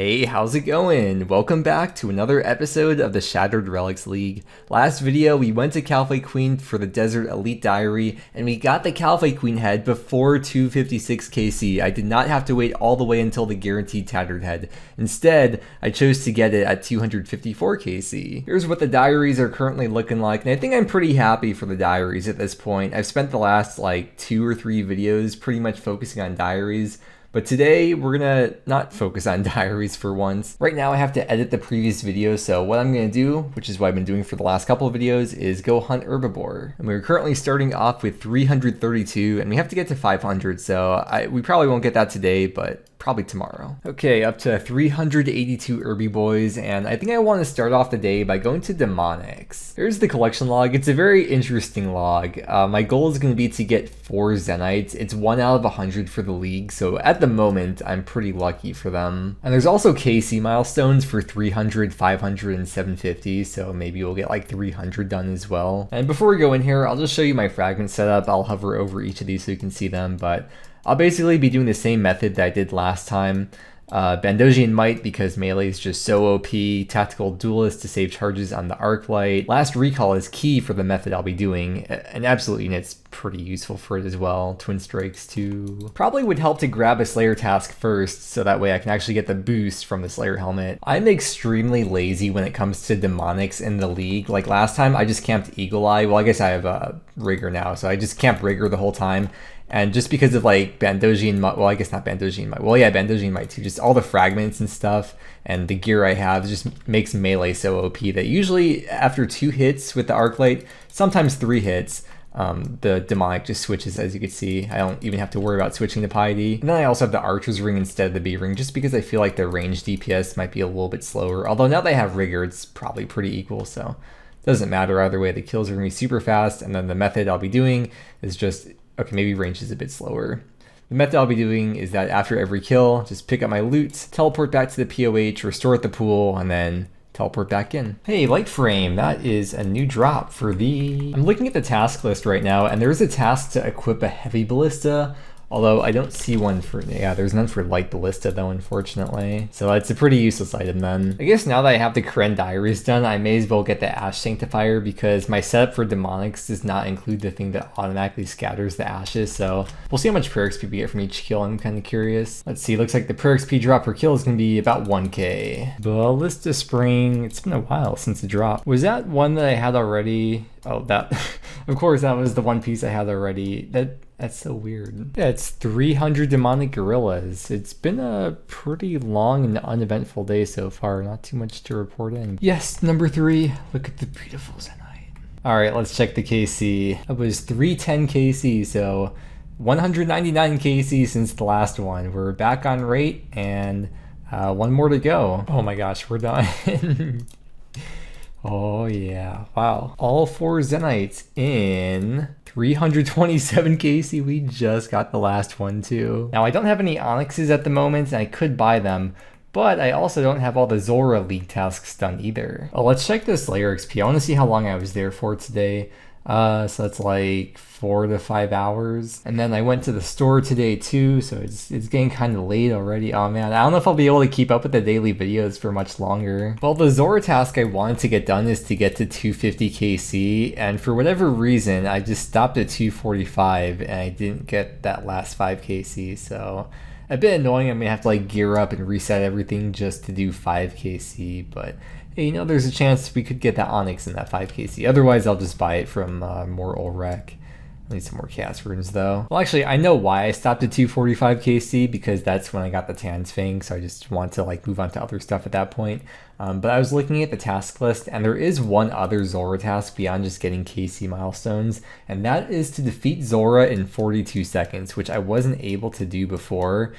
Hey, how's it going? Welcome back to another episode of the Shattered Relics League. Last video, we went to Caliphate Queen for the Desert Elite Diary, and we got the Caliphate Queen head before 256 KC. I did not have to wait all the way until the guaranteed Tattered head. Instead, I chose to get it at 254 KC. Here's what the Diaries are currently looking like, and I think I'm pretty happy for the Diaries at this point. I've spent the last 2 or 3 videos pretty much focusing on Diaries. But today, we're gonna not focus on Diaries for once. Right now, I have to edit the previous video, so what I'm gonna do, which is what I've been doing for the last couple of videos, is go hunt Herbivore. And we're currently starting off with 332, and we have to get to 500, so we probably won't get that today, but probably tomorrow. Okay, up to 382 Herbiboys, and I think I want to start off the day by going to Demonics. Here's the collection log. It's a very interesting log. My goal is going to be to get 4 Zenytes. It's 1 out of 100 for the league, so at the moment, I'm pretty lucky for them. And there's also KC milestones for 300, 500, and 750, so maybe we'll get 300 done as well. And before we go in here, I'll just show you my fragment setup. I'll hover over each of these so you can see them, but I'll basically be doing the same method that I did last time. Bandosian Might because melee is just so OP, Tactical Duelist to save charges on the Arclight. Last Recall is key for the method I'll be doing. An Absolute Unit's pretty useful for it as well. Twin Strikes too. Probably would help to grab a Slayer task first, so that way I can actually get the boost from the Slayer helmet. I'm extremely lazy when it comes to Demonics in the league. Like last time, I just camped Eagle Eye. Well, I guess I have a Rigger now, so I just camped Rigger the whole time. And just because of Bandosian Might, well, I guess not Bandosian Might, well, yeah, Bandosian Might too, just all the fragments and stuff and the gear I have just makes melee so OP that usually after 2 hits with the Arclight, sometimes 3 hits, the Demonic just switches, as you can see. I don't even have to worry about switching to Piety. And then I also have the Archer's Ring instead of the B Ring, just because I feel like the range DPS might be a little bit slower. Although now that I have Rigger, it's probably pretty equal, so it doesn't matter either way. The kills are going to be super fast, and then the method I'll be doing is just, okay, maybe range is a bit slower. The method I'll be doing is that after every kill, just pick up my loot, teleport back to the POH, restore at the pool, and then teleport back in. Hey, Light Frame, that is a new drop for the... I'm looking at the task list right now, and there is a task to equip a Heavy Ballista, although I don't see one for, yeah, there's none for Light Ballista though, unfortunately. So it's a pretty useless item then. I guess now that I have the Kren Diaries done, I may as well get the Ash Sanctifier because my setup for Demonics does not include the thing that automatically scatters the ashes. So we'll see how much prayer XP we get from each kill. I'm kind of curious. Let's see, looks like the prayer XP drop per kill is going to be about 1k. Ballista Spring, it's been a while since the drop. Was that one that I had already? Oh, that, of course, that was the one piece I had already. That's so weird. Yeah, it's 300 Demonic Gorillas. It's been a pretty long and uneventful day so far. Not too much to report in. Yes, number 3. Look at the beautiful Zenyte. All right, let's check the KC. It was 310 KC, so 199 KC since the last one. We're back on rate, and 1 more to go. Oh my gosh, we're done. Oh yeah, wow. All 4 Zenytes in 327 KC. We just got the last one too. Now I don't have any Onyxes at the moment, and I could buy them, but I also don't have all the Zulrah League tasks done either. Oh, let's check this Slayer XP. I want to see how long I was there for today. So that's 4 to 5 hours. And then I went to the store today too, so it's getting kind of late already. Oh man, I don't know if I'll be able to keep up with the daily videos for much longer. Well, the Zora task I wanted to get done is to get to 250 KC, and for whatever reason, I just stopped at 245 and I didn't get that last 5 KC, so a bit annoying. I'm gonna have to gear up and reset everything just to do 5 KC, but hey, there's a chance we could get that Onyx in that 5 KC. Otherwise, I'll just buy it from more Ulrek. I need some more Chaos Runes though. Well, actually, I know why I stopped at 245 KC, because that's when I got the Tan's Fang, so I just want to move on to other stuff at that point. But I was looking at the task list, and there is one other Zora task beyond just getting KC milestones, and that is to defeat Zora in 42 seconds, which I wasn't able to do before.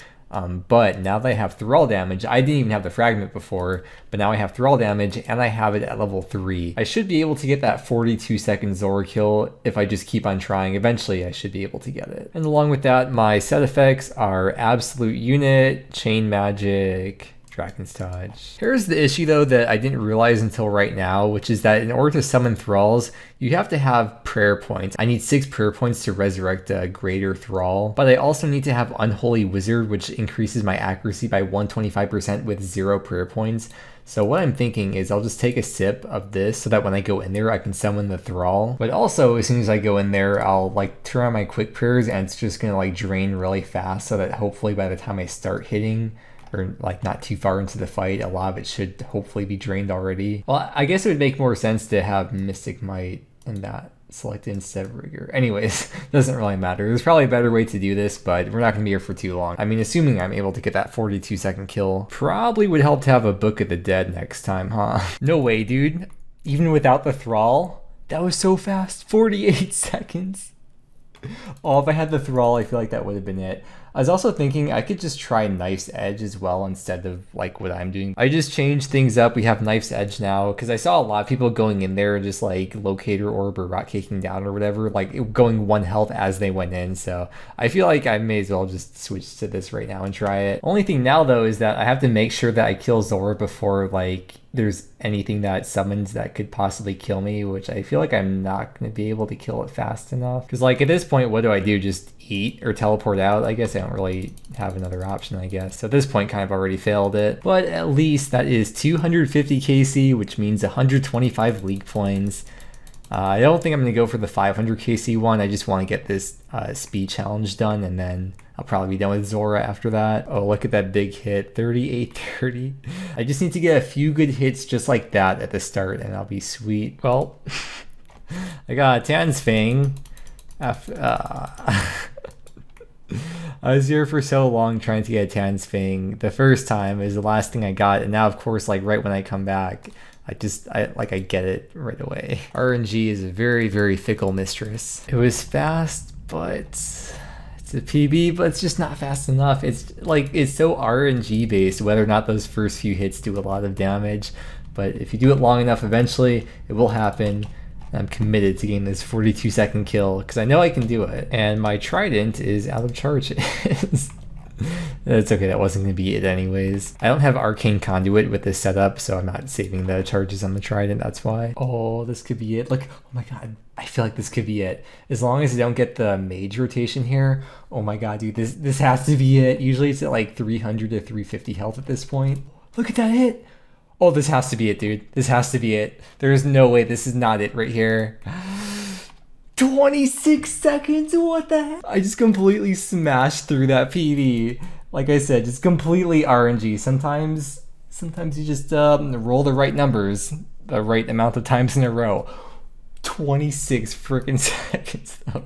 But now that I have Thrall damage, I didn't even have the fragment before, but now I have Thrall damage and I have it at level 3. I should be able to get that 42-second Zora kill if I just keep on trying. Eventually I should be able to get it. And along with that, my set effects are Absolute Unit, Chain Magic, Dragon's Touch. Here's the issue though that I didn't realize until right now, which is that in order to summon thralls, you have to have prayer points. I need 6 prayer points to resurrect a greater thrall, but I also need to have Unholy Wizard, which increases my accuracy by 125% with 0 prayer points. So what I'm thinking is I'll just take a sip of this so that when I go in there, I can summon the thrall. But also, as soon as I go in there, I'll like turn on my quick prayers and it's just gonna like drain really fast so that hopefully by the time I start hitting, or like not too far into the fight, a lot of it should hopefully be drained already. Well, I guess it would make more sense to have Mystic Might in that selected instead of Rigor. Anyways, doesn't really matter. There's probably a better way to do this, but we're not gonna be here for too long. I mean, assuming I'm able to get that 42-second kill, probably would help to have a Book of the Dead next time, huh? No way, dude. Even without the thrall? That was so fast, 48 seconds. Oh, if I had the thrall, I feel like that would have been it. I was also thinking I could just try Knife's Edge as well instead of like what I'm doing. I just changed things up. We have Knife's Edge now because I saw a lot of people going in there just like Locator Orb or Rock Kicking Down or whatever, like going 1 health as they went in. So I feel like I may as well just switch to this right now and try it. Only thing now though is that I have to make sure that I kill Zora before like there's anything that summons that could possibly kill me, which I feel like I'm not going to be able to kill it fast enough. Because like at this point, what do? Just eat or teleport out? I guess I don't really have another option, I guess. So at this point, kind of already failed it. But at least that is 250 KC, which means 125 league points. I don't think I'm going to go for the 500 KC one. I just want to get this speed challenge done, and then I'll probably be done with Zora after that. Oh, look at that big hit, 38-30. I just need to get a few good hits just like that at the start, and I'll be sweet. Well, I got a Tan's Fang. I was here for so long trying to get a Tan's Fang. The first time is the last thing I got, and now of course, like right when I come back, I get it right away. RNG is a very, very fickle mistress. It was fast, but it's a PB, but it's just not fast enough. It's so RNG based, whether or not those first few hits do a lot of damage. But if you do it long enough, eventually it will happen. I'm committed to getting this 42-second kill because I know I can do it. And my trident is out of charges. That's okay, that wasn't going to be it anyways. I don't have Arcane Conduit with this setup, so I'm not saving the charges on the trident, that's why. Oh, this could be it. Look, oh my god, I feel like this could be it. As long as I don't get the mage rotation here, oh my god, dude, this has to be it. Usually it's at like 300 to 350 health at this point. Look at that hit. Oh, this has to be it, dude. This has to be it. There's no way this is not it right here. 26 seconds, what the heck? I just completely smashed through that PV. Like I said, just completely RNG. Sometimes you just roll the right numbers the right amount of times in a row. 26 freaking seconds though.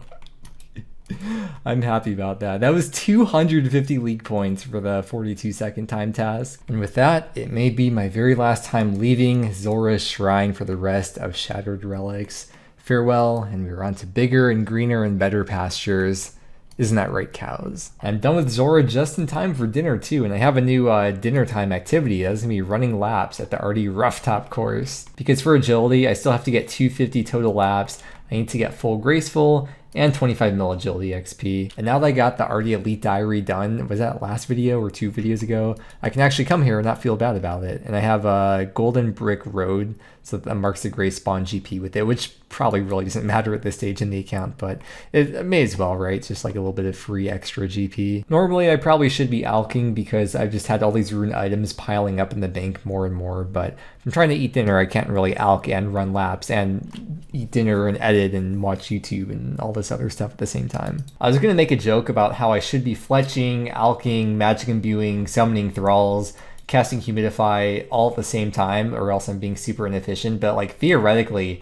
I'm happy about that. That was 250 league points for the 42-second time task. And with that, it may be my very last time leaving Zora's Shrine for the rest of Shattered Relics. Farewell, and we're on to bigger and greener and better pastures. Isn't that right, cows? I'm done with Zora just in time for dinner too, and I have a new dinner time activity. That's gonna be running laps at the already rough top course. Because for agility, I still have to get 250 total laps. I need to get full graceful and 25 mil agility XP. And now that I got the Arty Elite Diary done, was that last video or 2 videos ago? I can actually come here and not feel bad about it. And I have a Golden Brick Road, so that marks the gray spawn GP with it, which probably really doesn't matter at this stage in the account, but it may as well, right? It's just like a little bit of free extra GP. Normally, I probably should be alking because I've just had all these rune items piling up in the bank more and more, but if I'm trying to eat dinner, I can't really alk and run laps and eat dinner and edit and watch YouTube and all this other stuff at the same time. I was going to make a joke about how I should be fletching, alking, magic imbuing, summoning thralls, casting humidify all at the same time, or else I'm being super inefficient, but like theoretically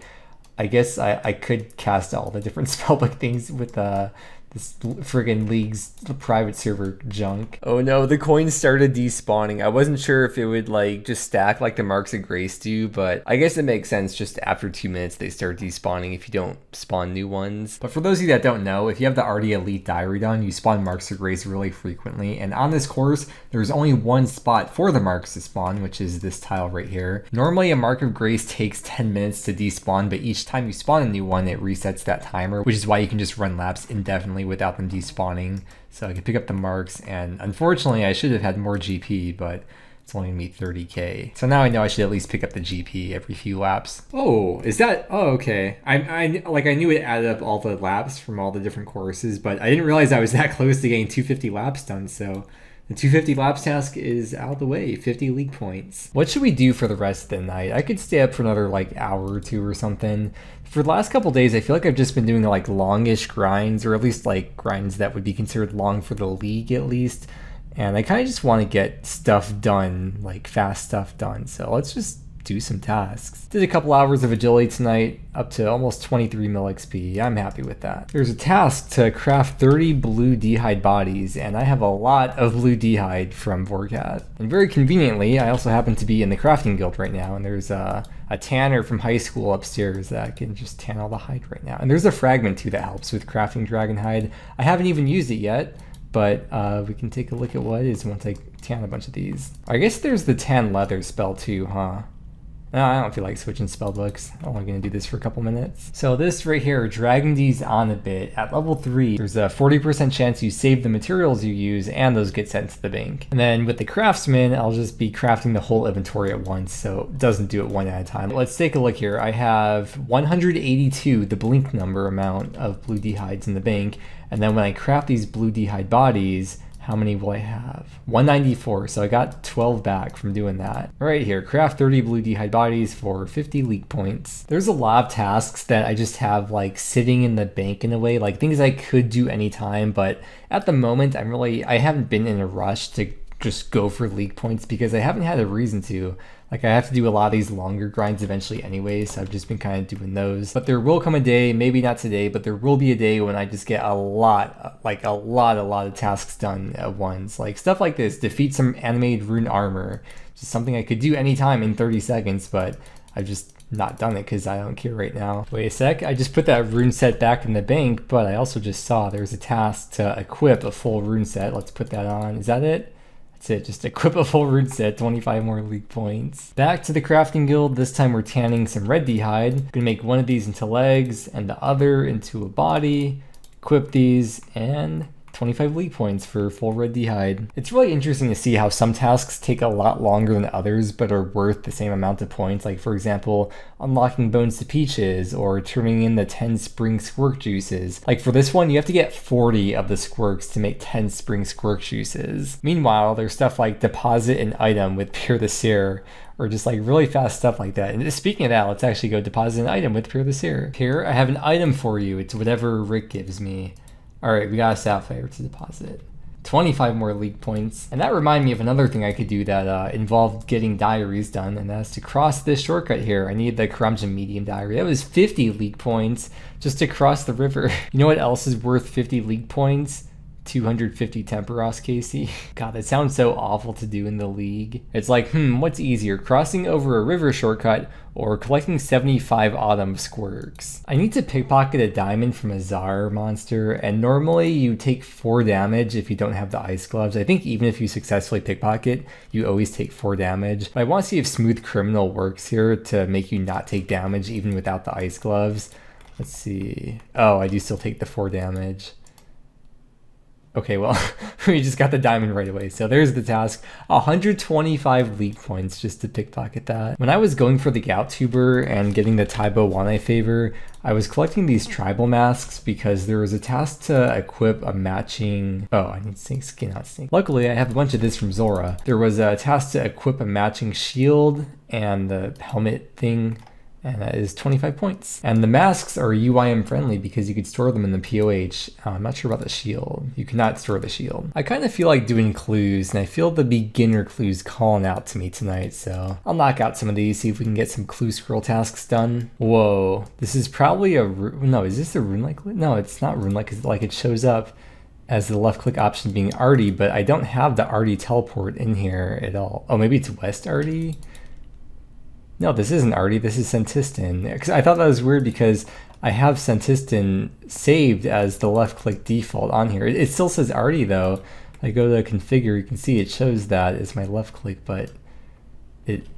I guess I could cast all the different spellbook things with this friggin' League's private server junk. Oh no, the coins started despawning. I wasn't sure if it would like just stack like the Marks of Grace do, but I guess it makes sense just after 2 minutes they start despawning if you don't spawn new ones. But for those of you that don't know, if you have the Arty Elite Diary done, you spawn Marks of Grace really frequently, and on this course there's only one spot for the Marks to spawn, which is this tile right here. Normally a Mark of Grace takes 10 minutes to despawn, but each time you spawn a new one it resets that timer, which is why you can just run laps indefinitely without them despawning. So I can pick up the marks, and unfortunately I should have had more GP, but It's only gonna be 30k. So now I know I should at least pick up the GP every few laps. Oh, is that? Oh, okay. I knew it added up all the laps from all the different courses, but I didn't realize I was that close to getting 250 laps done. So the 250 laps task is out of the way. 50 league points. What should we do for the rest of the night? I could stay up for another like hour or two or something. For the last couple days, I feel like I've just been doing like longish grinds, or at least like grinds that would be considered long for the league at least. And I kind of just want to get stuff done, like fast stuff done. So let's just do some tasks. Did a couple hours of agility tonight, up to almost 23 mil XP. I'm happy with that. There's a task to craft 30 blue d'hide bodies, and I have a lot of blue d'hide from Vorkath. And very conveniently, I also happen to be in the crafting guild right now, and there's a tanner from high school upstairs that can just tan all the hide right now. And there's a fragment too that helps with crafting dragon hide. I haven't even used it yet, but we can take a look at what it is once I tan a bunch of these. I guess there's the tan leather spell too, huh? No, I don't feel like switching spell books. I'm only gonna do this for a couple minutes. So this right here, dragging these on a bit. At level 3, there's a 40% chance you save the materials you use and those get sent to the bank. And then with the craftsman, I'll just be crafting the whole inventory at once, so it doesn't do it one at a time. Let's take a look here. I have 182, the blink number amount of blue d'hides in the bank. And then when I craft these blue d'hide bodies, how many will I have? 194, so I got 12 back from doing that. Right here, craft 30 blue d'hide bodies for 50 league points. There's a lot of tasks that I just have like sitting in the bank in a way, like things I could do anytime, but at the moment I haven't been in a rush to just go for league points because I haven't had a reason to. Like I have to do a lot of these longer grinds eventually anyway, so I've just been kind of doing those. But there will come a day, maybe not today, but there will be a day when I just get a lot of tasks done at once. Like stuff like this, defeat some animated rune armor. Just something I could do anytime in 30 seconds, but I've just not done it because I don't care right now. Wait a sec, I just put that rune set back in the bank, but I also just saw there's a task to equip a full rune set. Let's put that on. Is that it? That's it, just equip a full rune set, 25 more league points. Back to the crafting guild, this time we're tanning some red d'hide. Gonna make one of these into legs and the other into a body, equip these, and 25 league points for full red d'hide. It's really interesting to see how some tasks take a lot longer than others but are worth the same amount of points. Like for example, unlocking bones to peaches or turning in the 10 spring squirk juices. Like for this one, you have to get 40 of the squirks to make 10 spring squirk juices. Meanwhile, there's stuff like deposit an item with Pure the Seer, or just like really fast stuff like that. And speaking of that, let's actually go deposit an item with Pure the Seer. Here, I have an item for you. It's whatever Rick gives me. All right, we got a sapphire to deposit. 25 more league points. And that reminded me of another thing I could do that involved getting diaries done, and that's to cross this shortcut here. I need the Karamja medium diary. That was 50 league points just to cross the river. You know what else is worth 50 league points? 250 Temperos, Casey. God, that sounds so awful to do in the league. It's like, what's easier, crossing over a river shortcut or collecting 75 autumn squirks? I need to pickpocket a diamond from a Zar monster, and normally you take 4 damage if you don't have the ice gloves. I think even if you successfully pickpocket, you always take 4 damage. But I want to see if Smooth Criminal works here to make you not take damage even without the ice gloves. Let's see. Oh, I do still take the 4 damage. Okay, well, we just got the diamond right away. So there's the task. 125 league points just to pickpocket that. When I was going for the Gout Tuber and getting the Taibo Wanai favor, I was collecting these tribal masks because there was a task to equip a matching... Oh, I need snake skin, not snake. Luckily, I have a bunch of this from Zulrah. There was a task to equip a matching shield and the helmet thing, and that is 25 points. And the masks are UIM friendly because you could store them in the POH. I'm not sure about the shield. You cannot store the shield. I kind of feel like doing clues, and I feel the beginner clues calling out to me tonight, so I'll knock out some of these, see if we can get some clue scroll tasks done. Whoa, this is probably a... No, is this a rune-like? No, it's not rune-like, because like it shows up as the left click option being Artie, but I don't have the Artie teleport in here at all. Oh, maybe it's West Artie? No, this isn't Artie, this is Sentiston. Because I thought that was weird because I have Sentiston saved as the left click default on here. It still says Artie though. I go to configure, you can see it shows that it's my left click, but it,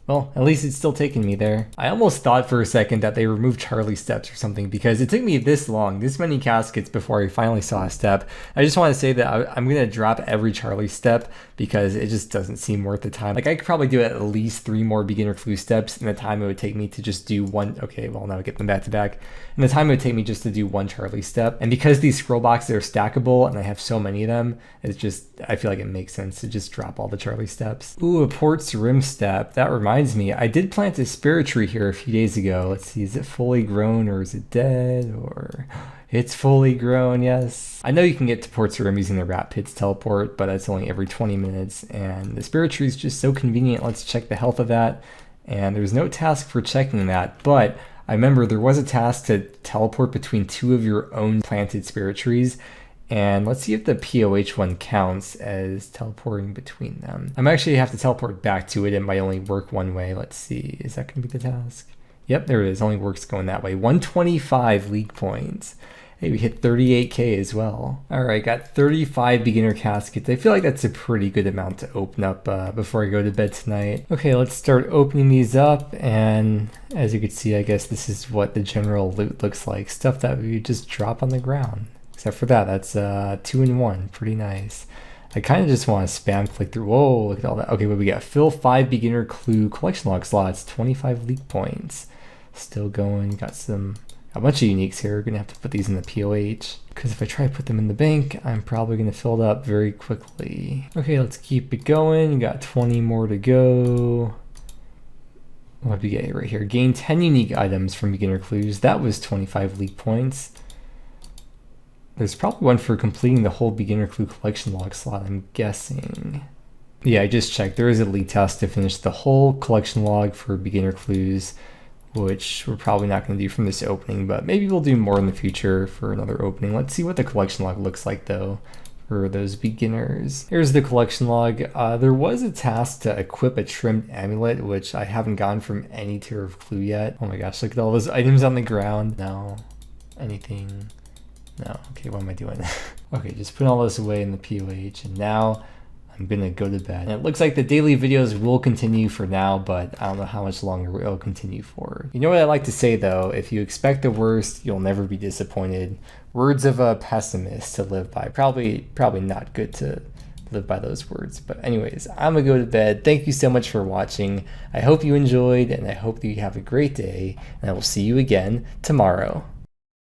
Well, at least it's still taking me there. I almost thought for a second that they removed Charlie steps or something because it took me this long, this many caskets before I finally saw a step. I just want to say that I'm going to drop every Charlie step because it just doesn't seem worth the time. Like I could probably do at least 3 more beginner clue steps in the time it would take me to just do one. Okay, well now I get them back to back. And the time it would take me just to do 1 Charlie step. And because these scroll boxes are stackable and I have so many of them, it's just, I feel like it makes sense to just drop all the Charlie steps. Ooh, a Port's Rim step. That reminds me, I did plant a spirit tree here a few days ago. Let's see, is it fully grown or is it dead? Or it's fully grown, yes. I know you can get to Port's Rim using the Rat Pits teleport, but that's only every 20 minutes. And the spirit tree is just so convenient. Let's check the health of that. And there's no task for checking that, but I remember there was a task to teleport between 2 of your own planted spirit trees. And let's see if the POH one counts as teleporting between them. I'm actually have to teleport back to it. It might only work one way. Let's see. Is that going to be the task? Yep, there it is. Only works going that way. 125 league points. Hey, we hit 38k as well. All right, got 35 beginner caskets. I feel like that's a pretty good amount to open up before I go to bed tonight. Okay, let's start opening these up. And as you can see, I guess this is what the general loot looks like. Stuff that we just drop on the ground. Except for that, that's 2 in 1. Pretty nice. I kind of just want to spam click through. Whoa, look at all that. Okay, what we got? Fill 5 beginner clue collection log slots, 25 league points. Still going. Got a bunch of uniques here. We're going to have to put these in the POH. Because if I try to put them in the bank, I'm probably going to fill it up very quickly. Okay, let's keep it going. Got 20 more to go. What do we get right here? Gain 10 unique items from beginner clues. That was 25 league points. There's probably one for completing the whole beginner clue collection log slot, I'm guessing. Yeah, I just checked. There is a league task to finish the whole collection log for beginner clues, which we're probably not going to do from this opening, but maybe we'll do more in the future for another opening. Let's see what the collection log looks like though for those beginners. Here's the collection log. There was a task to equip a trimmed amulet, which I haven't gotten from any tier of clue yet. Oh my gosh, look at all those items on the ground. No, anything. No, okay, what am I doing? Okay, just put all this away in the POH, and now I'm gonna go to bed. And it looks like the daily videos will continue for now, but I don't know how much longer it'll continue for. You know what I like to say though, if you expect the worst, you'll never be disappointed. Words of a pessimist to live by. Probably not good to live by those words. But anyways, I'm gonna go to bed. Thank you so much for watching. I hope you enjoyed, and I hope that you have a great day, and I will see you again tomorrow.